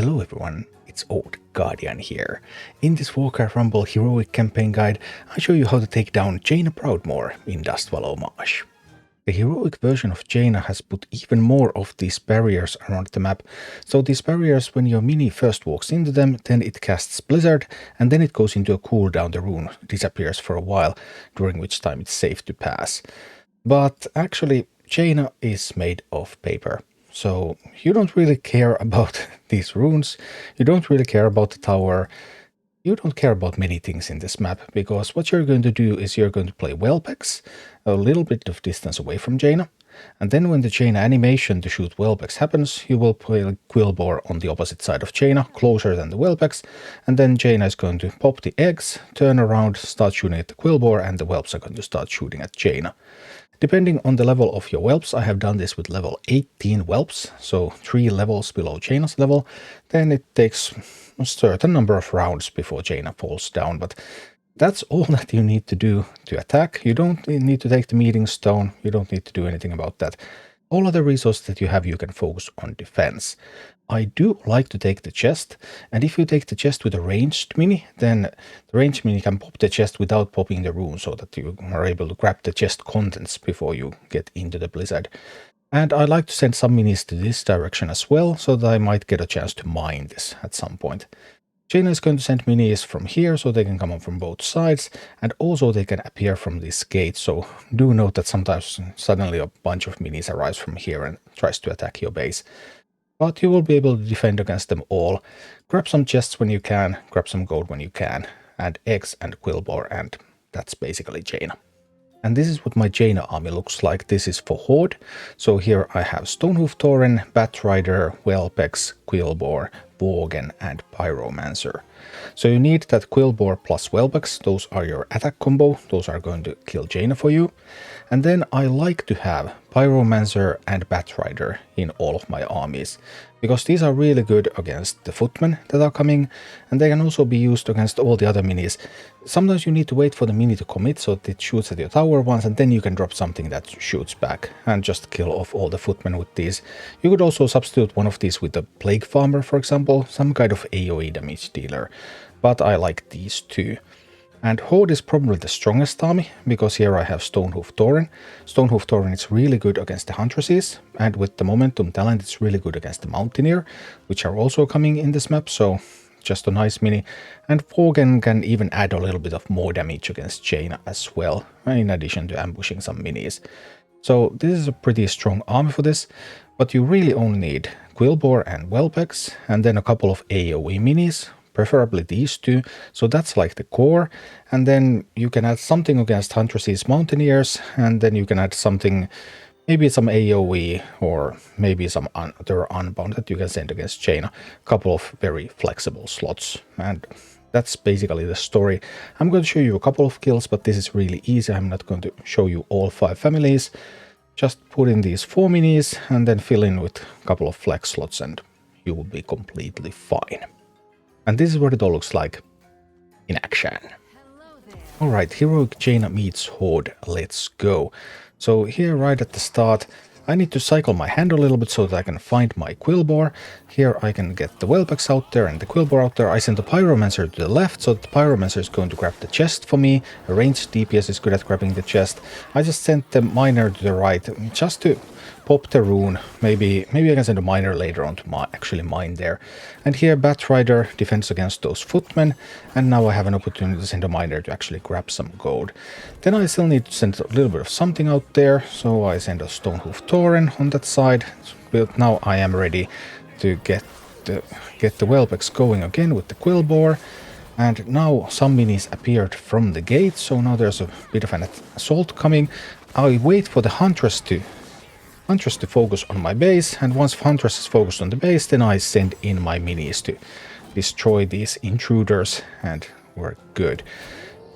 Hello everyone, it's Old Guardian here. In this Warcraft Rumble HEROIC campaign guide, I show you how to take down Jaina Proudmoore in Dustwallow Marsh. The heroic version of Jaina has put even more of these barriers around the map. So these barriers, when your mini first walks into them, then it casts Blizzard, and then it goes into a cooldown. The rune disappears for a while, during which time it's safe to pass. But actually, Jaina is made of paper. So you don't really care about these runes, you don't really care about the tower, you don't care about many things in this map, because what you're going to do is you're going to play Whelpex, a little bit of distance away from Jaina, and then when the Jaina animation to shoot Whelpex happens, you will play Quillbore on the opposite side of Jaina, closer than the Whelpex, and then Jaina is going to pop the eggs, turn around, start shooting at the Quillbore, and the Whelps are going to start shooting at Jaina. Depending on the level of your whelps, I have done this with level 18 whelps, so 3 levels below Jaina's level, then it takes a certain number of rounds before Jaina falls down, but that's all that you need to do to attack. You don't need to take the meeting stone, you don't need to do anything about that. All other resources that you have, you can focus on defense. I do like to take the chest, and if you take the chest with a ranged mini, then the ranged mini can pop the chest without popping the rune, so that you are able to grab the chest contents before you get into the blizzard. And I like to send some minis to this direction as well, so that I might get a chance to mine this at some point. Jaina is going to send minis from here, so they can come on from both sides, and also they can appear from this gate, so do note that sometimes suddenly a bunch of minis arrives from here and tries to attack your base. But you will be able to defend against them all. Grab some chests when you can, grab some gold when you can, and eggs and Quillbore, and that's basically Jaina. And this is what my Jaina army looks like. This is for Horde. So here I have Stonehoof Tauren, Batrider, Whelpex, Quillbore, Worgen, and Pyromancer. So you need that Quillbore plus Whelpex, those are your attack combo, those are going to kill Jaina for you. And then I like to have Pyromancer and Batrider in all of my armies, because these are really good against the footmen that are coming, and they can also be used against all the other minis. Sometimes you need to wait for the mini to commit so that it shoots at your tower once, and then you can drop something that shoots back and just kill off all the footmen with these. You could also substitute one of these with the Plague Farmer, for example, some kind of AoE damage dealer, but I like these two. And Horde is probably the strongest army, because here I have Stonehoof Tauren. Stonehoof Tauren is really good against the Huntresses, and with the Momentum talent it's really good against the Mountaineer, which are also coming in this map, so just a nice mini. And Worgen can even add a little bit of more damage against Jaina as well, in addition to ambushing some minis. So this is a pretty strong army for this, but you really only need Quillbore and Whelpex, and then a couple of AoE minis, preferably these two, so that's like the core, and then you can add something against Huntresses Mountaineers, and then you can add something, maybe some AoE, or maybe some other Unbound that you can send against Jaina. A couple of very flexible slots, and that's basically the story. I'm going to show you a couple of kills, but this is really easy. I'm not going to show you all 5 families. Just put in these 4 minis, and then fill in with a couple of flex slots, and you will be completely fine. And this is what it all looks like in action. Alright, Heroic Jaina meets Horde, let's go. So here right at the start, I need to cycle my hand a little bit so that I can find my Quillbore. Here I can get the Whelpex out there and the Quillbore out there. I send the Pyromancer to the left, so the Pyromancer is going to grab the chest for me. A ranged DPS is good at grabbing the chest. I just sent the Miner to the right, just to pop the rune. Maybe I can send a Miner later on to actually mine there. And here Batrider defends against those footmen, and now I have an opportunity to send a Miner to actually grab some gold. Then I still need to send a little bit of something out there, so I send a Stonehoof Tauren on that side. But now I am ready to get the Whelpex going again with the Quillbore. And now some minis appeared from the gate, so now there's a bit of an assault coming. I wait for the Huntress to focus on my base, and once Huntress is focused on the base, then I send in my minis to destroy these intruders, and we're good.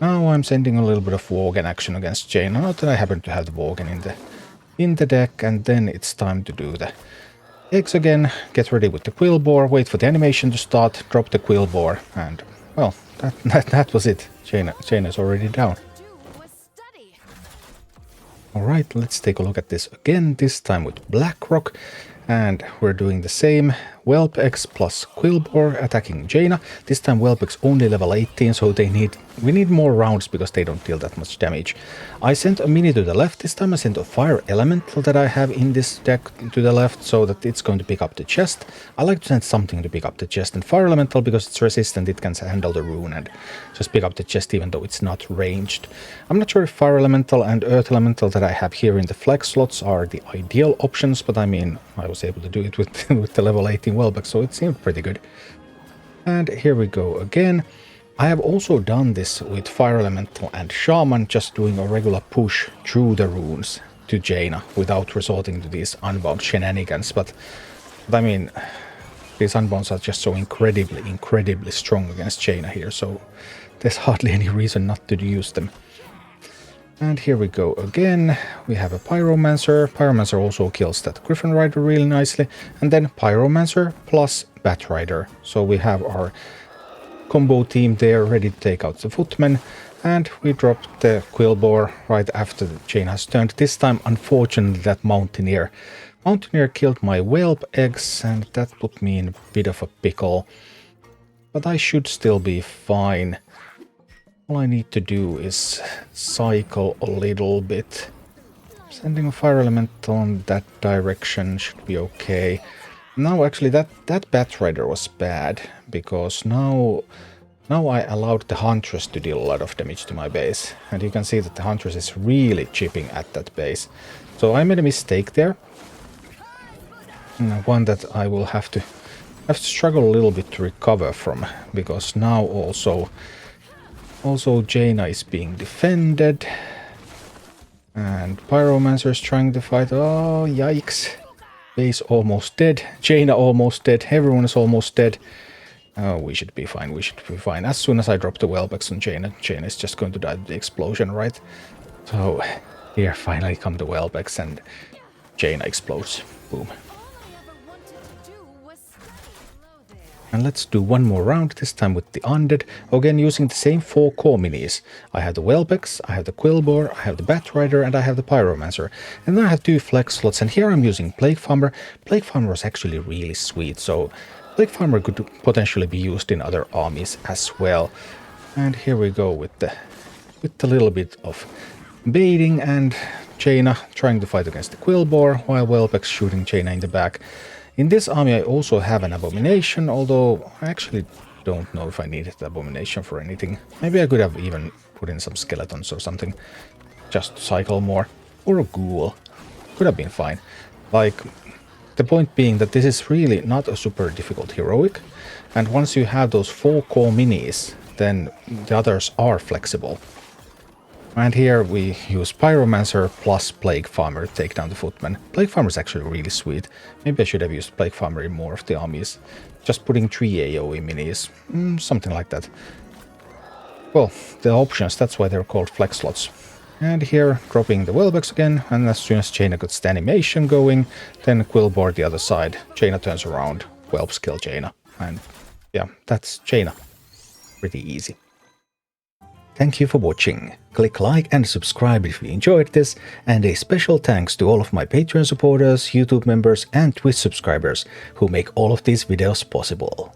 Now I'm sending a little bit of Worgen action against Jaina, not that I happen to have the Worgen in the deck, and then it's time to do the eggs again, get ready with the Quillbore, wait for the animation to start, drop the Quillbore, and well, that was it. Jaina's already down. Alright, let's take a look at this again, this time with Blackrock. And we're doing the same. Whelp X plus Quillbore attacking Jaina. This time Whelp X only level 18, so we need more rounds because they don't deal that much damage. I sent a mini to the left. This time I sent a fire elemental that I have in this deck to the left so that it's going to pick up the chest. I like to send something to pick up the chest, and fire elemental, because it's resistant, it can handle the rune and just pick up the chest even though it's not ranged. I'm not sure if fire elemental and earth elemental that I have here in the flex slots are the ideal options, but I mean, I was able to do it with, with the level 18 Whelpback, so it seemed pretty good. And here we go again. I have also done this with fire elemental and shaman, just doing a regular push through the runes to Jaina without resorting to these unbound shenanigans, but I mean, these unbounds are just so incredibly strong against Jaina here, so there's hardly any reason not to use them. And here we go again. We have a Pyromancer. Pyromancer also kills that Griffin Rider really nicely. And then Pyromancer plus Bat Rider. So we have our combo team there ready to take out the Footmen. And we dropped the Quillbore right after Jaina's turn. This time, unfortunately, that Mountaineer killed my Whelp eggs, and that put me in a bit of a pickle. But I should still be fine. All I need to do is cycle a little bit. Sending a fire elemental in that direction should be okay. Now actually that Bat Rider was bad, because now I allowed the Huntress to deal a lot of damage to my base. And you can see that the Huntress is really chipping at that base. So I made a mistake there. One that I will have to struggle a little bit to recover from, because now also Jaina is being defended, and Pyromancer is trying to fight. Oh, yikes. Base almost dead, Jaina almost dead, everyone is almost dead. Oh, we should be fine, we should be fine. As soon as I drop the Whelpbacks on Jaina is just going to die with the explosion, right? So here finally come the Whelpbacks and Jaina explodes. Boom. And let's do one more round, this time with the Undead, again using the same 4 core minis. I have the Whelpbacks, I have the Quillbore, I have the Bat Rider, and I have the Pyromancer. And then I have 2 flex slots, and here I'm using Plague Farmer. Plague Farmer is actually really sweet, so Plague Farmer could potentially be used in other armies as well. And here we go with the little bit of baiting, and Jaina trying to fight against the Quillbore, while Whelpbacks shooting Jaina in the back. In this army I also have an Abomination, although I actually don't know if I needed the Abomination for anything. Maybe I could have even put in some skeletons or something, just to cycle more. Or a Ghoul. Could have been fine. Like, the point being that this is really not a super difficult heroic, and once you have those 4 core minis, then the others are flexible. And here we use Pyromancer plus Plague Farmer to take down the Footman. Plague Farmer is actually really sweet. Maybe I should have used Plague Farmer in more of the armies. Just putting 3 AoE minis. Something like that. Well, the options, that's why they're called flex slots. And here, dropping the Whelpbacks again, and as soon as Jaina gets the animation going, then Quillbore the other side. Jaina turns around, Whelps kill Jaina. And yeah, that's Jaina. Pretty easy. Thank you for watching. Click like and subscribe if you enjoyed this, and a special thanks to all of my Patreon supporters, YouTube members and Twitch subscribers who make all of these videos possible.